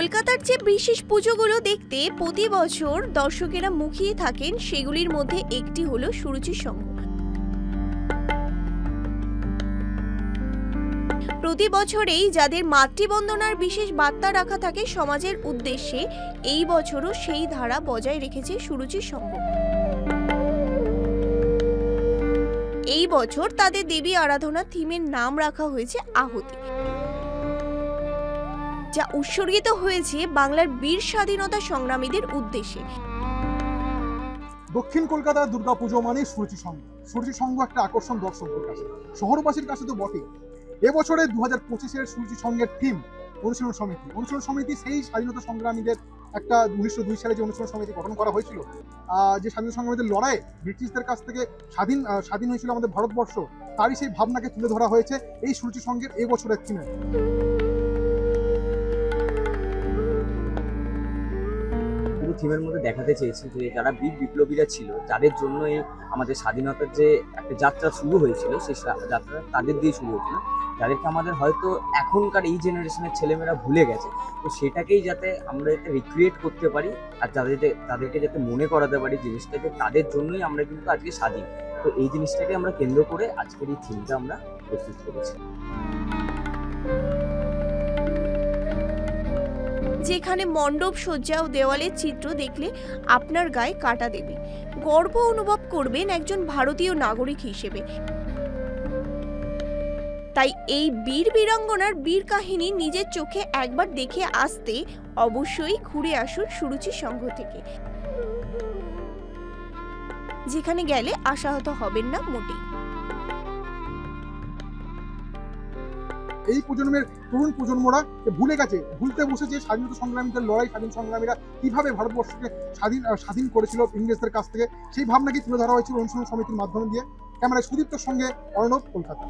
কলকাতার যে বিশেষ পুজোগুলো দেখতে প্রতি বছর দর্শকেরা মুখিয়ে থাকেন, সেগুলির মধ্যে একটি হলো সুরুচির সংঘ। প্রতি বছরেই যাদের মাতৃবন্দনার বিশেষ বার্তা রাখা থাকে সমাজের উদ্দেশ্যে, এই বছরও সেই ধারা বজায় রেখেছে সুরুচির সংঘ। এই বছর তাদের দেবী আরাধনা থিমের নাম রাখা হয়েছে আহুতি, যা উৎসর্গিত হয়েছে বাংলার বীর স্বাধীনতা সংগ্রামীদের উদ্দেশ্যে। দক্ষিণ কলকাতার দুর্গাপুজো মানে সুরুচি সংঘ। সুরুচি সংঘ একটা আকর্ষণ দর্শকদের কাছে, শহরবাসীর কাছে তো বটেই। এবছরে 2025-এর সুরুচি সংঘের থিম অনুশীলন সমিতি। অনুশীলন সমিতি সেই স্বাধীনতা সংগ্রামীদের একটা 1902 সালে যে অনুশীলন সমিতি গঠন করা হয়েছিল, যে স্বাধীনতা সংগ্রামীদের লড়াই ব্রিটিশদের কাছ থেকে স্বাধীন হয়েছিল আমাদের ভারতবর্ষ, তারই সেই ভাবনাকে তুলে ধরা হয়েছে এই সুরুচি সংঘের এবছরের থিমে। থিমের মধ্যে দেখাতে চেয়েছি যে যারা বীর বিপ্লবীরা ছিল, যাদের জন্য এই আমাদের স্বাধীনতার যে একটা যাত্রা শুরু হয়েছিল, সেই যাত্রা তাদের দিয়ে শুরু হয়েছিল, যাদেরকে আমাদের হয়তো এখনকার এই জেনারেশনের ছেলেমেয়েরা ভুলে গেছে। তো সেটাকেই যাতে আমরা যাতে রিক্রিয়েট করতে পারি আর তাদেরকে যাতে মনে করাতে পারি জিনিসটা, যে তাদের জন্যই আমরা কিন্তু আজকে স্বাধীন। তো এই জিনিসটাকে আমরা কেন্দ্র করে আজকের এই থিমটা আমরা প্রস্তুত করেছি। যেখানে মণ্ডপ সজ্জা ও দেওয়ালের চিত্র দেখলে আপনার গায়ে কাঁটা দেবে, গর্ব অনুভব করবেন একজন ভারতীয় নাগরিক হিসেবে। তাই এই বীর বীরাঙ্গনার বীর কাহিনী নিজের চোখে একবার দেখে আসতে অবশ্যই ঘুরে আসুন সুরুচি সংঘ থেকে, যেখানে গেলে আশাহত হবেন না মোটেই। এই প্রজন্মের তরুণ প্রজন্মরা ভুলতে বসেছে স্বাধীনতা সংগ্রামীদের লড়াই, স্বাধীন সংগ্রামীরা কিভাবে ভারতবর্ষকে স্বাধীন করেছিল ইংরেজদের কাছ থেকে, সেই ভাবনাকে তুলে ধরা হয়েছিল অনুশীলন সমিতির মাধ্যমে দিয়ে। ক্যামেরায় সুদীপ্তর সঙ্গে অর্ণব, কলকাতা।